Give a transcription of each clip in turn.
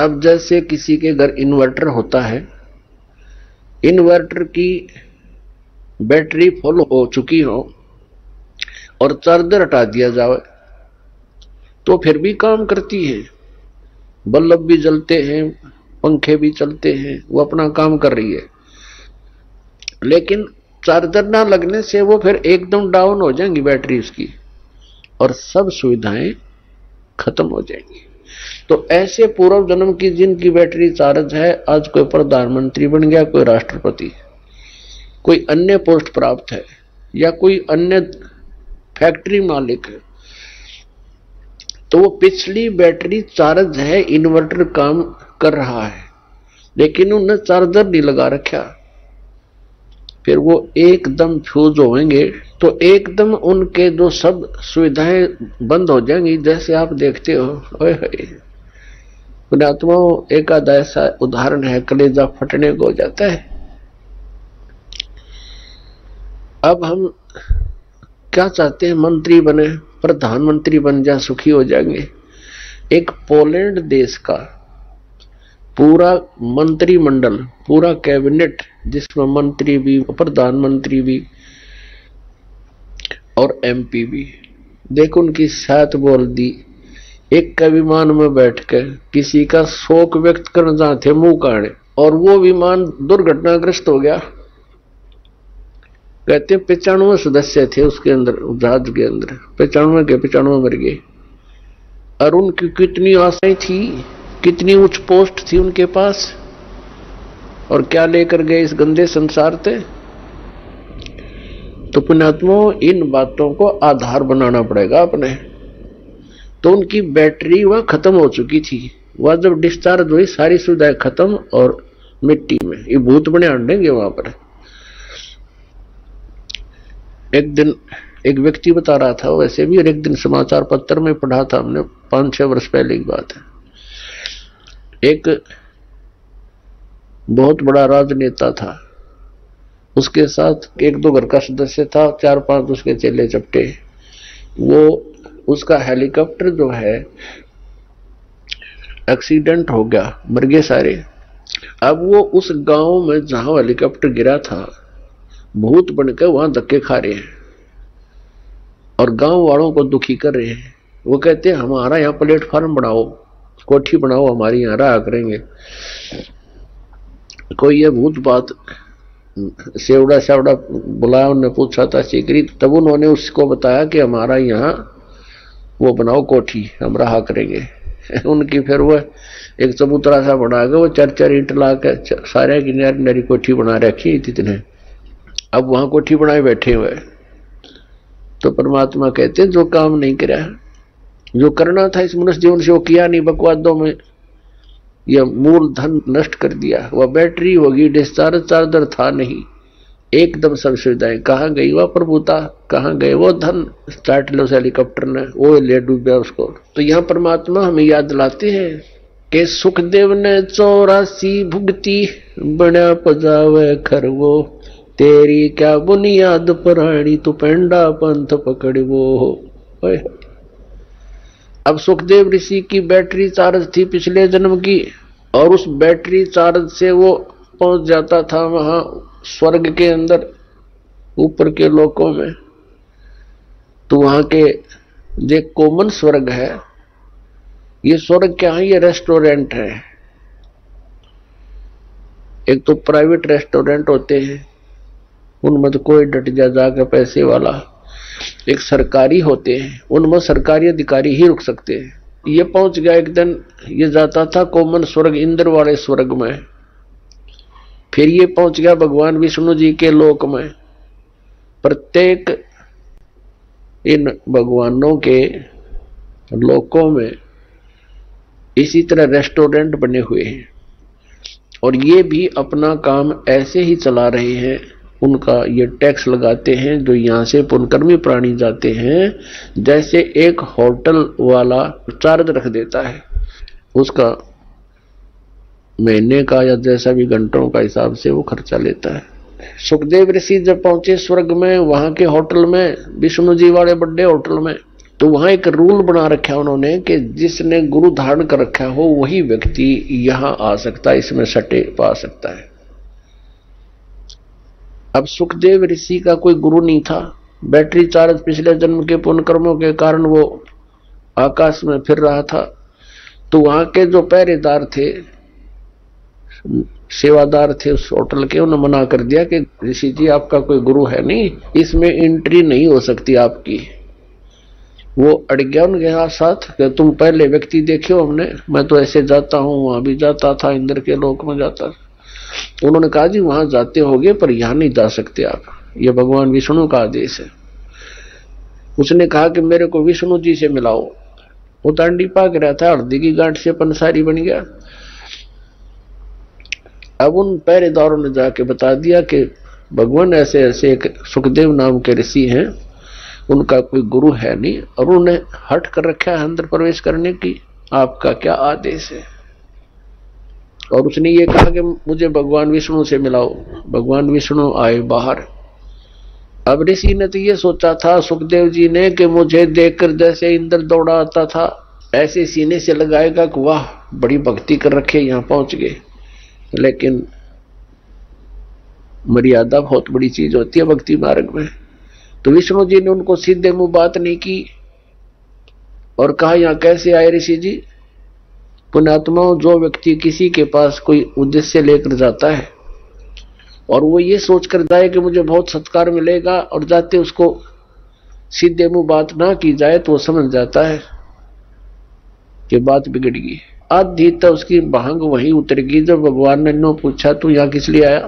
अब जैसे किसी के घर इन्वर्टर होता है, इन्वर्टर की बैटरी फुल हो चुकी हो और चार्जर हटा दिया जाए तो फिर भी काम करती है, बल्ब भी जलते हैं, पंखे भी चलते हैं, वो अपना काम कर रही है। लेकिन चार्जर ना लगने से वो फिर एकदम डाउन हो जाएंगी बैटरी उसकी और सब सुविधाएं खत्म हो जाएंगी। तो ऐसे पूर्व जन्म की जिनकी बैटरी चार्ज है, आज कोई प्रधानमंत्री बन गया, कोई राष्ट्रपति, कोई अन्य पोस्ट प्राप्त है या कोई अन्य फैक्ट्री मालिक है, तो वो पिछली बैटरी चार्ज है, इन्वर्टर काम कर रहा है, लेकिन उन्हें चार्जर नहीं लगा रखा, फिर वो एकदम फ्यूज होंगे तो एकदम उनके जो सब सुविधाएं बंद हो जाएंगी। जैसे आप देखते हो, पुण्यात्माओं, एक आधा ऐसा उदाहरण है, कलेजा फटने को हो जाता है। अब हम क्या चाहते हैं, मंत्री बने, प्रधानमंत्री बन जा, सुखी हो जाएंगे। एक पोलैंड देश का पूरा मंत्रिमंडल, पूरा कैबिनेट, जिसमें मंत्री भी, प्रधानमंत्री भी और एमपी भी, देखो उनकी साथ बोल दी, एक का विमान में बैठकर किसी का शोक व्यक्त करना चाहते मुंह काढ़े, और वो विमान दुर्घटनाग्रस्त हो गया। कहते 95 सदस्य थे उसके अंदर, जहाज के अंदर 95 के 95 मर गए। और उनकी कितनी आशाएं थी, कितनी उच्च पोस्ट थी उनके पास, और क्या लेकर गए इस गंदे संसार से। तो पुण्यात्माओं, इन बातों को आधार बनाना पड़ेगा अपने। तो उनकी बैटरी वह खत्म हो चुकी थी, वह जब डिस्चार्ज हुई सारी सुविधाएं खत्म और मिट्टी में, ये भूत बने आंडेंगे वहां पर। एक दिन एक व्यक्ति बता रहा था वैसे भी, और एक दिन समाचार पत्र में पढ़ा था हमने, 5-6 वर्ष पहले की बात है। एक बहुत बड़ा राजनेता था, उसके साथ 1-2 घर का सदस्य था, 4-5 उसके चेले चपटे। वो उसका हेलीकॉप्टर जो है एक्सीडेंट हो गया, मर गए सारे। अब वो उस गांव में जहां हेलीकॉप्टर गिरा था, भूत बनकर वहां धक्के खा रहे हैं और गांव वालों को दुखी कर रहे हैं। वो कहते हैं हमारा यहाँ प्लेटफार्म बनाओ, कोठी बनाओ, हमारी यहाँ रहा करेंगे। कोई ये भूत बात सेवड़ा सेवड़ा बुलाया, उन्होंने पूछा था सीकरी, तब उन्होंने उसको बताया कि हमारा यहाँ वो बनाओ कोठी, हम रहा करेंगे। उनकी फिर वो एक चबूतरा सा बना के वो 4-4 ईंट ला के सारे की नरी कोठी बना रखी इतने, अब वहां कोठी बनाए बैठे हुए। तो परमात्मा कहते जो काम नहीं करा, जो करना था इस मनुष्य जीवन से वो किया नहीं, बकवादों में यह मूल धन नष्ट कर दिया। वह बैटरी होगी, डिस्चार्ज चार्जर था नहीं, एकदम सब सुविधाएं कहाँ गई, वह प्रभुता कहाँ गए, वो धन स्टार्ट लो हेलीकॉप्टर ने, वो ले डूबा उसको। तो यहाँ परमात्मा हमें याद दिलाते हैं कि सुखदेव ने 84 भुगती, बना पजावे खरवो, तेरी क्या बुनियाद पुरानी, तू पेंडा पंथ पकड़वो। अब सुखदेव ऋषि की बैटरी चार्ज थी पिछले जन्म की, और उस बैटरी चार्ज से वो पहुंच जाता था वहां स्वर्ग के अंदर, ऊपर के लोकों में। तो वहां के जो कॉमन स्वर्ग है, ये स्वर्ग क्या है, ये रेस्टोरेंट है। एक तो प्राइवेट रेस्टोरेंट होते हैं, उनमें तो कोई डट जाकर पैसे वाला। एक सरकारी होते हैं, उनमें सरकारी अधिकारी ही रुक सकते हैं। ये पहुंच गया एक दिन, ये जाता था कॉमन स्वर्ग, इंद्र वाले स्वर्ग में। फिर ये पहुंच गया भगवान विष्णु जी के लोक में। प्रत्येक इन भगवानों के लोकों में इसी तरह रेस्टोरेंट बने हुए हैं, और ये भी अपना काम ऐसे ही चला रहे हैं। उनका ये टैक्स लगाते हैं जो यहाँ से पुण्यकर्मी प्राणी जाते हैं, जैसे एक होटल वाला चार्ज रख देता है, उसका महीने का या जैसा भी घंटों का हिसाब से वो खर्चा लेता है। सुखदेव ऋषि जब पहुंचे स्वर्ग में, वहां के होटल में, विष्णु जी वाले बड़े होटल में, तो वहां एक रूल बना रखा है उन्होंने कि जिसने गुरु धारण कर रखा हो वही व्यक्ति यहां आ सकता है, इसमें सटे पा सकता है। अब सुखदेव ऋषि का कोई गुरु नहीं था, बैटरी चार्ज पिछले जन्म के पुण्य कर्मों के कारण वो आकाश में फिर रहा था। तो वहां के जो पहरेदार थे, सेवादार थे उस होटल के, उन्होंने मना कर दिया कि ऋषि जी आपका कोई गुरु है नहीं, इसमें एंट्री नहीं हो सकती आपकी। वो अड़ गया उनके साथ कि तुम पहले व्यक्ति देखियो हमने, मैं तो ऐसे जाता हूं, वहां भी जाता था, इंद्र के लोक में जाता। उन्होंने कहा जी वहां जाते होगे पर यहां नहीं जा सकते आप, ये भगवान विष्णु का आदेश है। उसने कहा कि मेरे को विष्णु जी से मिलाओ। वो तांडी पाक रहा था, हल्दी की गांठ से पंसारी बन गया। अब उन पहरेदारों ने जाके बता दिया कि भगवान ऐसे ऐसे एक सुखदेव नाम के ऋषि हैं, उनका कोई गुरु है नहीं और उन्हें हट कर रखा है अंदर प्रवेश करने की, आपका क्या आदेश है। और उसने ये कहा कि मुझे भगवान विष्णु से मिलाओ। भगवान विष्णु आए बाहर। अब ऋषि ने तो ये सोचा था सुखदेव जी ने कि मुझे देखकर जैसे इंद्र दौड़ा आता था ऐसे सीने से लगाएगा कि वाह बड़ी भक्ति कर रखे, यहां पहुंच गए। लेकिन मर्यादा बहुत बड़ी चीज होती है भक्ति मार्ग में। तो विष्णु जी ने उनको सीधे मुंह बात नहीं की और कहा यहां कैसे आए ऋषि जी। पुण्यात्माओं, जो व्यक्ति किसी के पास कोई उद्देश्य लेकर जाता है और वो ये सोचकर जाए कि मुझे बहुत सत्कार मिलेगा और जाते उसको सीधे मुंह बात ना की जाए तो वो समझ जाता है कि बात बिगड़ गई। आधी तो उसकी भांग वहीं उतर गई जब भगवान ने नो पूछा तू यहां किस लिए आया।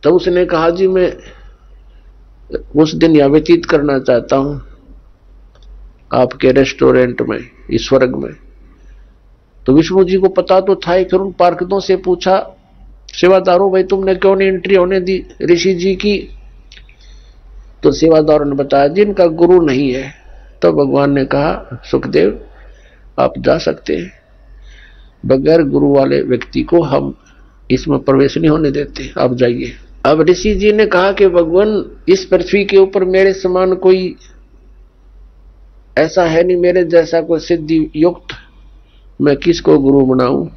तो उसने कहा जी मैं उस दिन यहां व्यतीत करना चाहता हूं आपके रेस्टोरेंट में, इस स्वर्ग में। तो विष्णु जी को पता तो था ही, फिर उन पार्षदों से पूछा सेवादारों भाई तुमने क्यों नहीं एंट्री होने दी ऋषि जी की। तो सेवादारों ने बताया जिनका गुरु नहीं है। तो भगवान ने कहा सुखदेव आप जा सकते हैं, बगैर गुरु वाले व्यक्ति को हम इसमें प्रवेश नहीं होने देते, आप जाइए। अब ऋषि जी ने कहा कि भगवान इस पृथ्वी के ऊपर मेरे समान कोई ऐसा है नहीं, मेरे जैसा कोई सिद्धि युक्त, मैं किसको गुरु बनाऊं।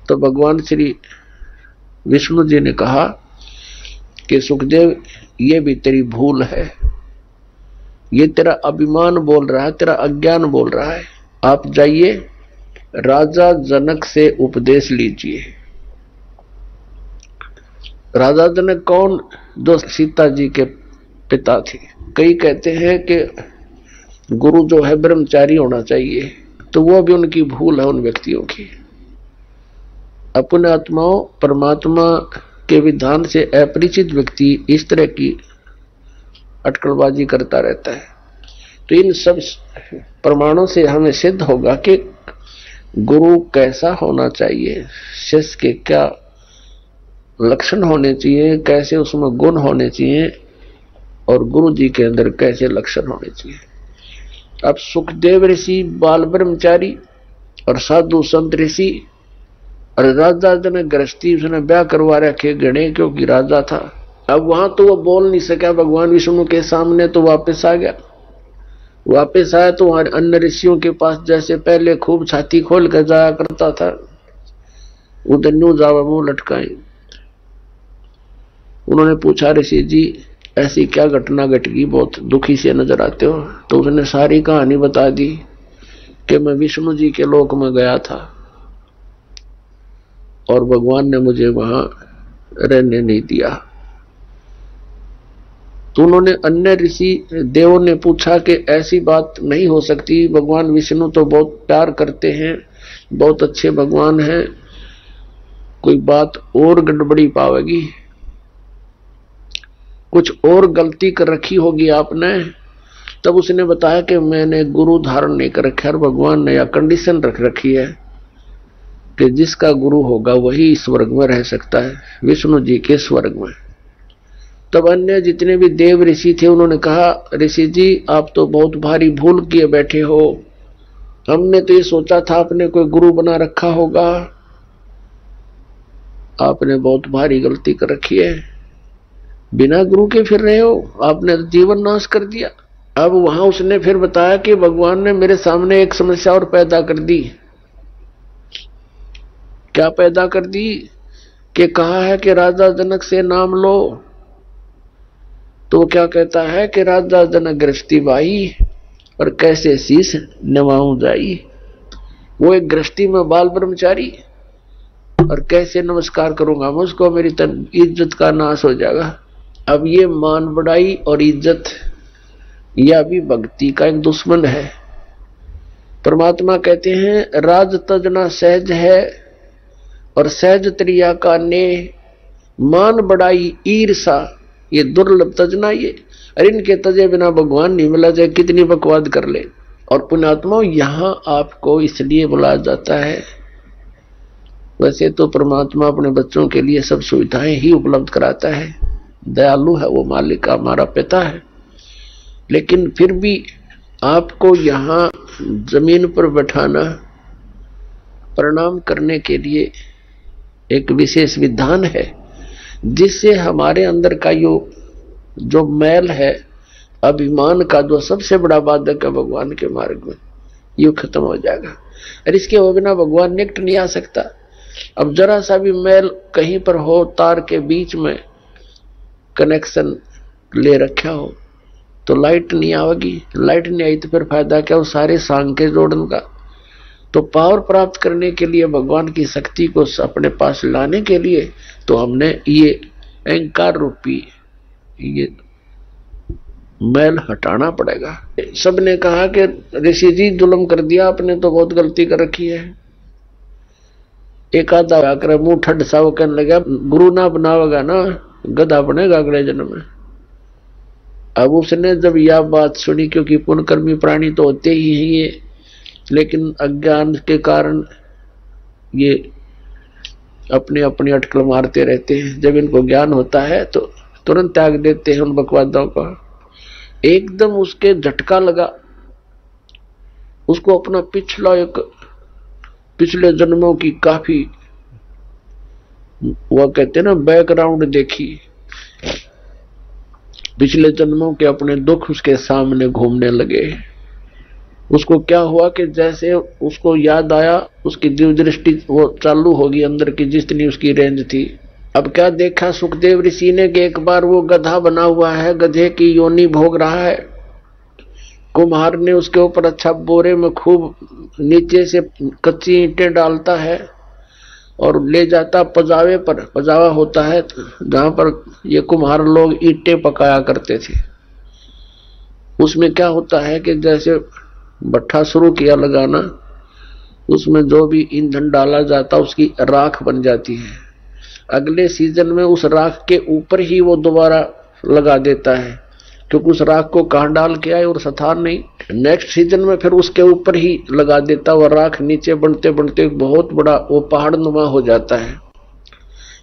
तो भगवान श्री विष्णु जी ने कहा कि सुखदेव ये भी तेरी भूल है, ये तेरा अभिमान बोल रहा है, तेरा अज्ञान बोल रहा है। आप जाइए राजा जनक से उपदेश लीजिए। राजा जनक कौन? जो सीता जी के पिता थे। कई कहते हैं कि गुरु जो है ब्रह्मचारी होना चाहिए, तो वो भी उनकी भूल है उन व्यक्तियों की। अपने आत्माओं परमात्मा के विधान से अपरिचित व्यक्ति इस तरह की अटकलबाजी करता रहता है। तो इन सब प्रमाणों से हमें सिद्ध होगा कि गुरु कैसा होना चाहिए, शिष्य के क्या लक्षण होने चाहिए, कैसे उसमें गुण होने चाहिए और गुरु जी के अंदर कैसे लक्षण होने चाहिए। अब सुखदेव ऋषि बाल ब्रह्मचारी और साधु संत ऋषि और राजा जनक गृहस्थी, उसने ब्याह करवा रखे गणे क्योंकि राजा था। अब वहां तो वो बोल नहीं सका भगवान विष्णु के सामने, तो वापस आ गया। वापस आया तो वहां अन्य ऋषियों के पास जैसे पहले खूब छाती खोल कर जाया करता था, उधर न्यू जावा मुंह लटकाए। उन्होंने पूछा ऋषि जी ऐसी क्या घटना घट गई, बहुत दुखी से नजर आते हो। तो उसने सारी कहानी बता दी कि मैं विष्णु जी के लोक में गया था और भगवान ने मुझे वहां रहने नहीं दिया। तो उन्होंने अन्य ऋषि देवों ने पूछा कि ऐसी बात नहीं हो सकती, भगवान विष्णु तो बहुत प्यार करते हैं, बहुत अच्छे भगवान हैं, कोई बात और गड़बड़ी पावेगी, कुछ और गलती कर रखी होगी आपने। तब उसने बताया कि मैंने गुरु धारण नहीं कर रखा, भगवान ने यह कंडीशन रख रखी है कि जिसका गुरु होगा वही स्वर्ग में रह सकता है, विष्णु जी के स्वर्ग में। तब अन्य जितने भी देव ऋषि थे उन्होंने कहा ऋषि जी आप तो बहुत भारी भूल किए बैठे हो, हमने तो ये सोचा था आपने कोई गुरु बना रखा होगा, आपने बहुत भारी गलती कर रखी है। बिना गुरु के फिर रहे हो, आपने जीवन नाश कर दिया। अब वहां उसने फिर बताया कि भगवान ने मेरे सामने एक समस्या और पैदा कर दी। क्या पैदा कर दी? कि कहा है कि राजा जनक से नाम लो, तो क्या कहता है कि राजा जनक गृहस्थी भाई और कैसे शीश नवाऊं जाई। वो एक गृहस्थी में बाल ब्रह्मचारी, और कैसे नमस्कार करूंगा मैं उसको, मेरी इज्जत का नाश हो जाएगा। अब ये मान बढ़ाई और इज्जत, यह भी भक्ति का एक दुश्मन है। परमात्मा कहते हैं राज तजना सहज है और सहज त्रिया का ने, मान बढ़ाई ईर्षा ये दुर्लभ तजना ये, अरे इनके तजे बिना भगवान नहीं मिला, चाहे कितनी बकवाद कर ले। और पुण्यात्मा यहां आपको इसलिए बुलाया जाता है, वैसे तो परमात्मा अपने बच्चों के लिए सब सुविधाएं ही उपलब्ध कराता है, दयालु है वो, मालिक हमारा पिता है, लेकिन फिर भी आपको यहां जमीन पर बैठाना प्रणाम करने के लिए एक विशेष विधान है, जिससे हमारे अंदर का जो मैल है, अभिमान का जो सबसे बड़ा बाधक है भगवान के मार्ग में, ये खत्म हो जाएगा। और इसके बिना भगवान निकट नहीं आ सकता। अब जरा सा भी मैल कहीं पर हो, तार के बीच में कनेक्शन ले रखा हो तो लाइट नहीं आएगी, लाइट नहीं आई तो फिर फायदा क्या, वो सारे सांग के जोड़न का। तो पावर प्राप्त करने के लिए, भगवान की शक्ति को अपने पास लाने के लिए, तो हमने ये अहंकार रूपी ये मैल हटाना पड़ेगा। सबने कहा कि ऋषि जी जुल्म कर दिया आपने, तो बहुत गलती कर रखी है। एक आधा आकर मुंह ठंड सा वो कहने लगा, गुरु ना बनावेगा ना गधा बनेगा अगले जन्म में। अब उसने जब यह बात सुनी, क्योंकि पुण्यकर्मी प्राणी तो होते ही हैं ये, लेकिन अज्ञान के कारण ये अपने अपनी अटकल मारते रहते हैं। जब इनको ज्ञान होता है तो तुरंत त्याग देते हैं उन बकवादों को। एकदम उसके झटका लगा, उसको अपना पिछले जन्मों की काफी वो कहते हैं ना बैकग्राउंड देखी, पिछले जन्मों के अपने दुख उसके सामने घूमने लगे। उसको क्या हुआ कि जैसे उसको याद आया, उसकी दिव्य दृष्टि वो चालू होगी अंदर की, जितनी उसकी रेंज थी। अब क्या देखा सुखदेव ऋषि ने कि एक बार वो गधा बना हुआ है, गधे की योनि भोग रहा है। कुम्हार ने उसके ऊपर अच्छा बोरे में खूब नीचे से कच्ची ईंटें डालता है और ले जाता पजावे पर। पजावा होता है जहां पर ये कुम्हार लोग ईंटें पकाया करते थे। उसमें क्या होता है कि जैसे भट्ठा शुरू किया लगाना, उसमें जो भी ईंधन डाला जाता उसकी राख बन जाती है। अगले सीजन में उस राख के ऊपर ही वो दोबारा लगा देता है, क्योंकि उस राख को कहां डाल के आए और सथार नहीं। नेक्स्ट सीजन में फिर उसके ऊपर ही लगा देता, वो राख नीचे बनते बनते बहुत बड़ा वो पहाड़ नुमा हो जाता है,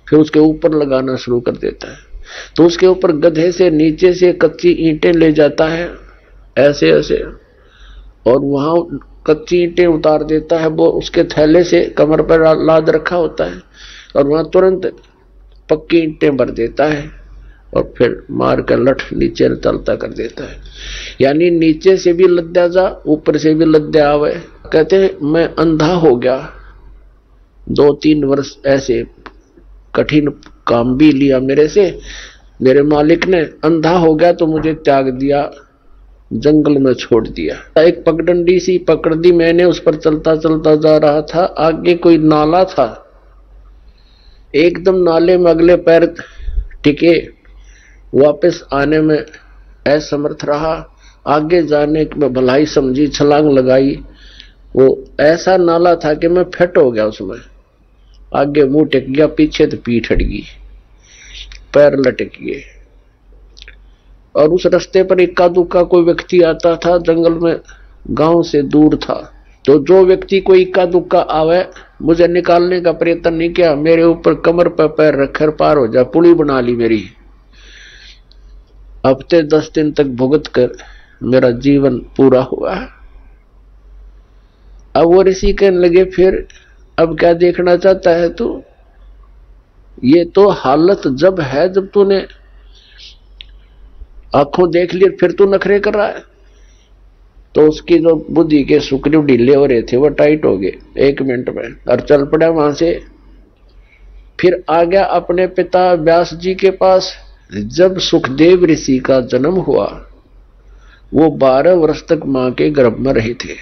फिर उसके ऊपर लगाना शुरू कर देता है। तो उसके ऊपर गधे से नीचे से कच्ची ईंटें ले जाता है ऐसे ऐसे, और वहां कच्ची ईंटें उतार देता है। वो उसके थैले से कमर पर लाद रखा होता है, और वहां तुरंत पक्की ईंटें भर देता है और फिर मार कर लठ नीचे तलता कर देता है। यानी नीचे से भी लद्या जा, ऊपर से भी लद्या आवे। कहते हैं मैं अंधा हो गया, 2-3 वर्ष ऐसे कठिन काम भी लिया मेरे से, मेरे मालिक ने अंधा हो गया तो मुझे त्याग दिया, जंगल में छोड़ दिया। एक पगडंडी सी पकड़ दी मैंने, उस पर चलता चलता जा रहा था। आगे कोई नाला था, एकदम नाले में अगले पैर टिके, वापस आने में असमर्थ रहा। आगे जाने में भलाई समझी, छलांग लगाई। वो ऐसा नाला था कि मैं फिट हो गया उसमें। आगे मुंह टिक गया, पीछे तो पीठ हट गई, पैर लटक गए। और उस रास्ते पर इक्का दुक्का कोई व्यक्ति आता था, जंगल में गांव से दूर था। तो जो व्यक्ति कोई इक्का दुक्का आवे, मुझे निकालने का प्रयत्न नहीं किया, मेरे ऊपर कमर पर पैर रखकर पार हो जा, पुली बना ली मेरी। हफ्ते 10 दिन तक भुगत कर मेरा जीवन पूरा हुआ। अब वो ऋषि कहने लगे, फिर अब क्या देखना चाहता है तू? ये तो हालत जब है जब तूने आंखों देख लिया फिर तू नखरे कर रहा है। तो उसकी जो बुद्धि के सुकड़े ढीले हो रहे थे वो टाइट हो गए 1 मिनट में, और चल पड़ा वहां से। फिर आ गया अपने पिता व्यास जी के पास। जब सुखदेव ऋषि का जन्म हुआ वो 12 वर्ष तक मां के गर्भ में रहे थे।